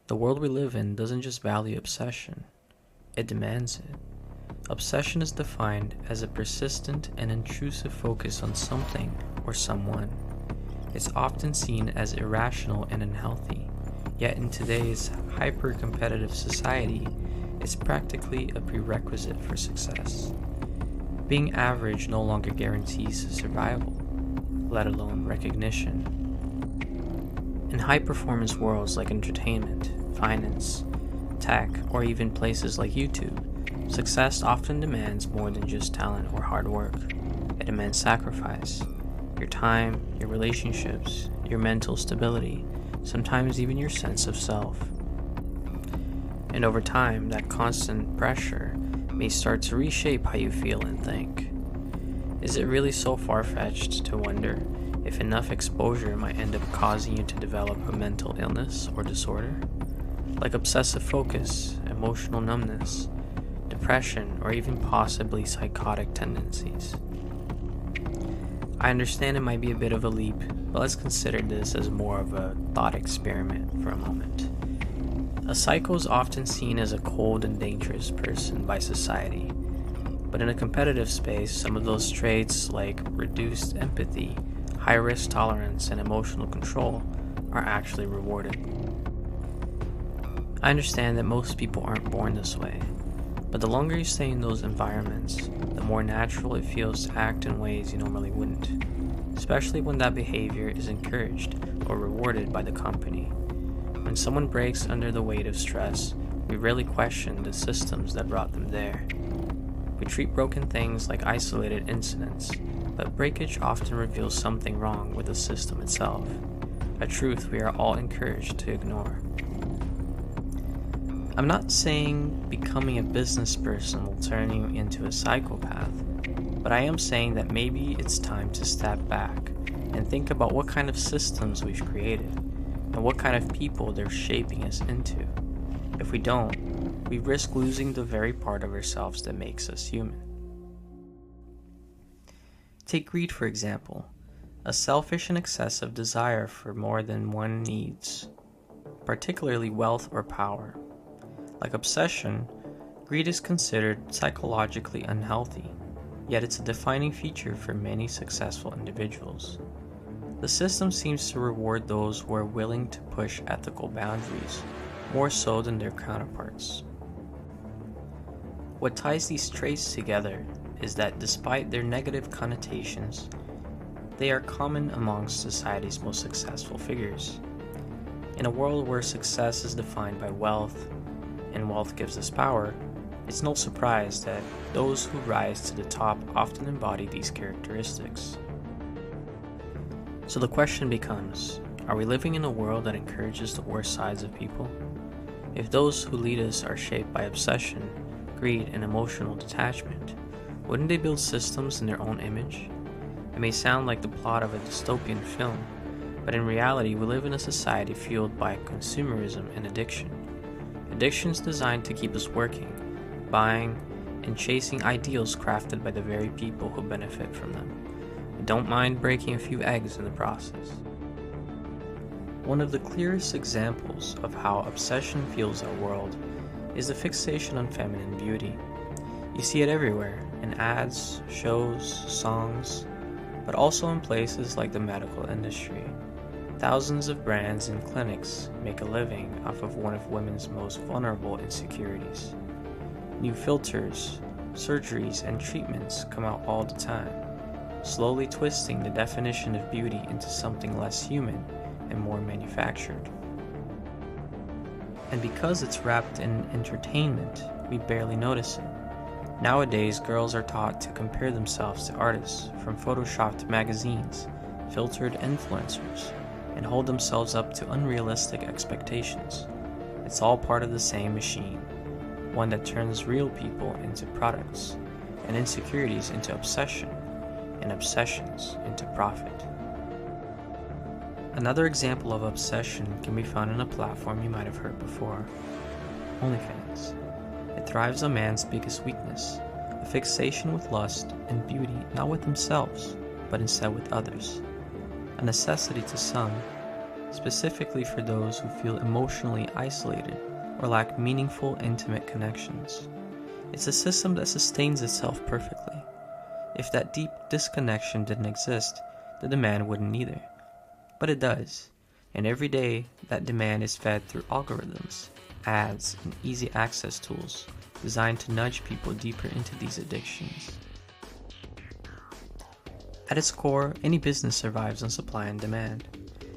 The world we live in doesn't just value obsession, it demands it. Obsession is defined as a persistent and intrusive focus on something or someone. It's often seen as irrational and unhealthy, yet in today's hyper-competitive society, it's practically a prerequisite for success. Being average no longer guarantees survival, let alone recognition. In high-performance worlds like entertainment, finance, tech, or even places like YouTube, success often demands more than just talent or hard work. It demands sacrifice. Your time, your relationships, your mental stability, sometimes even your sense of self. And over time, that constant pressure may start to reshape how you feel and think. Is it really so far-fetched to wonder if enough exposure might end up causing you to develop a mental illness or disorder? Like obsessive focus, emotional numbness, depression, or even possibly psychotic tendencies. I understand it might be a bit of a leap, but let's consider this as more of a thought experiment for a moment. A psycho is often seen as a cold and dangerous person by society, but in a competitive space, some of those traits like reduced empathy, high risk tolerance, and emotional control are actually rewarded. I understand that most people aren't born this way, but the longer you stay in those environments, the more natural it feels to act in ways you normally wouldn't, especially when that behavior is encouraged or rewarded by the company. When someone breaks under the weight of stress, we rarely question the systems that brought them there. We treat broken things like isolated incidents, but breakage often reveals something wrong with the system itself, a truth we are all encouraged to ignore. I'm not saying becoming a business person will turn you into a psychopath, but I am saying that maybe it's time to step back and think about what kind of systems we've created and what kind of people they're shaping us into. If we don't, we risk losing the very part of ourselves that makes us human. Take greed, for example, a selfish and excessive desire for more than one needs, particularly wealth or power. Like obsession, greed is considered psychologically unhealthy, yet it's a defining feature for many successful individuals. The system seems to reward those who are willing to push ethical boundaries, more so than their counterparts. What ties these traits together is that despite their negative connotations, they are common amongst society's most successful figures. In a world where success is defined by wealth, and wealth gives us power, it's no surprise that those who rise to the top often embody these characteristics. So the question becomes, are we living in a world that encourages the worst sides of people? If those who lead us are shaped by obsession, greed, and emotional detachment, wouldn't they build systems in their own image? It may sound like the plot of a dystopian film, but in reality we live in a society fueled by consumerism and addiction. Addictions designed to keep us working, buying, and chasing ideals crafted by the very people who benefit from them, and don't mind breaking a few eggs in the process. One of the clearest examples of how obsession fuels our world is the fixation on feminine beauty. You see it everywhere, in ads, shows, songs, but also in places like the medical industry. Thousands of brands and clinics make a living off of one of women's most vulnerable insecurities. New filters, surgeries, and treatments come out all the time, slowly twisting the definition of beauty into something less human and more manufactured. And because it's wrapped in entertainment, we barely notice it. Nowadays, girls are taught to compare themselves to artists from photoshopped magazines, filtered influencers, and hold themselves up to unrealistic expectations. It's all part of the same machine, one that turns real people into products, and insecurities into obsession, and obsessions into profit. Another example of obsession can be found in a platform you might have heard before, OnlyFans. It thrives on man's biggest weakness, a fixation with lust and beauty not with themselves, but instead with others. A necessity to some, specifically for those who feel emotionally isolated or lack meaningful, intimate connections. It's a system that sustains itself perfectly. If that deep disconnection didn't exist, the demand wouldn't either. But it does, and every day that demand is fed through algorithms, ads, and easy access tools designed to nudge people deeper into these addictions. At its core, any business survives on supply and demand.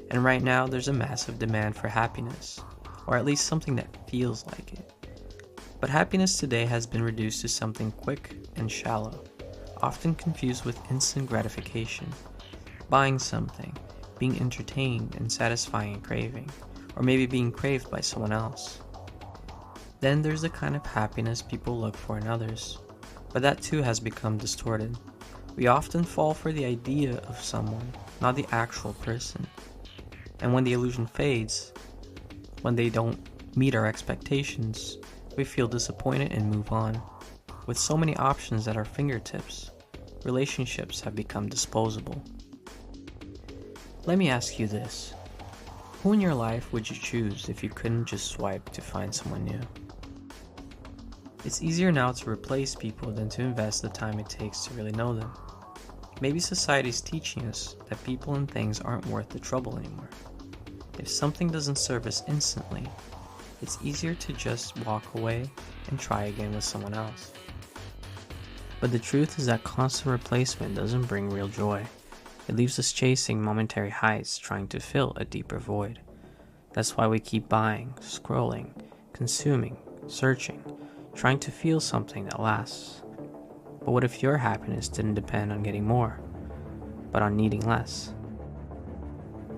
And right now, there's a massive demand for happiness, or at least something that feels like it. But happiness today has been reduced to something quick and shallow, often confused with instant gratification. Buying something, being entertained and satisfying a craving, or maybe being craved by someone else. Then there's the kind of happiness people look for in others, but that too has become distorted. We often fall for the idea of someone, not the actual person. And when the illusion fades, when they don't meet our expectations, we feel disappointed and move on. With so many options at our fingertips, relationships have become disposable. Let me ask you this. Who in your life would you choose if you couldn't just swipe to find someone new? It's easier now to replace people than to invest the time it takes to really know them. Maybe society's teaching us that people and things aren't worth the trouble anymore. If something doesn't serve us instantly, it's easier to just walk away and try again with someone else. But the truth is that constant replacement doesn't bring real joy. It leaves us chasing momentary highs, trying to fill a deeper void. That's why we keep buying, scrolling, consuming, searching, trying to feel something that lasts. But what if your happiness didn't depend on getting more, but on needing less?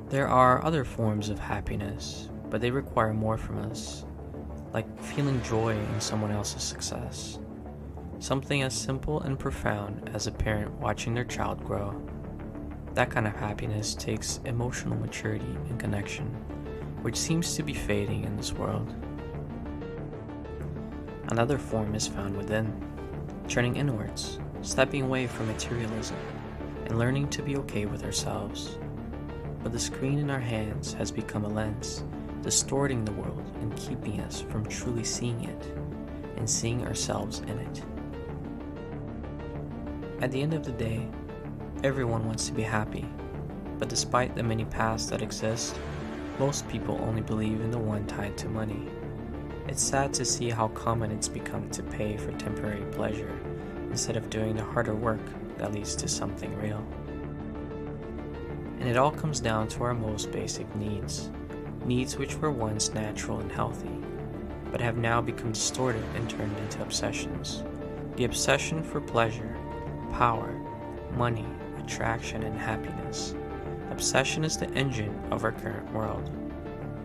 There are other forms of happiness, but they require more from us, like feeling joy in someone else's success. Something as simple and profound as a parent watching their child grow. That kind of happiness takes emotional maturity and connection, which seems to be fading in this world. Another form is found within, turning inwards, stepping away from materialism, and learning to be okay with ourselves. But the screen in our hands has become a lens, distorting the world and keeping us from truly seeing it, and seeing ourselves in it. At the end of the day, everyone wants to be happy, but despite the many paths that exist, most people only believe in the one tied to money. It's sad to see how common it's become to pay for temporary pleasure instead of doing the harder work that leads to something real. And it all comes down to our most basic needs which were once natural and healthy, but have now become distorted and turned into obsessions. The obsession for pleasure, power, money, attraction, and happiness. Obsession is the engine of our current world.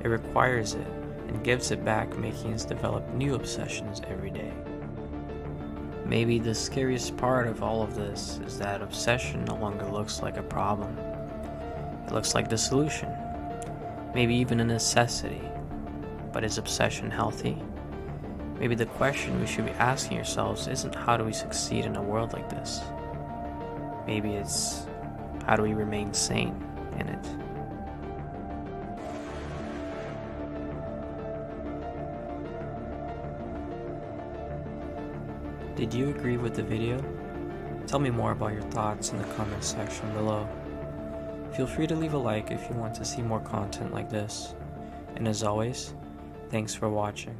It requires it and gives it back, making us develop new obsessions every day. Maybe the scariest part of all of this is that obsession no longer looks like a problem. It looks like the solution, maybe even a necessity. But is obsession healthy? Maybe the question we should be asking ourselves isn't how do we succeed in a world like this? Maybe it's how do we remain sane in it? Did you agree with the video? Tell me more about your thoughts in the comment section below. Feel free to leave a like if you want to see more content like this. And as always, thanks for watching.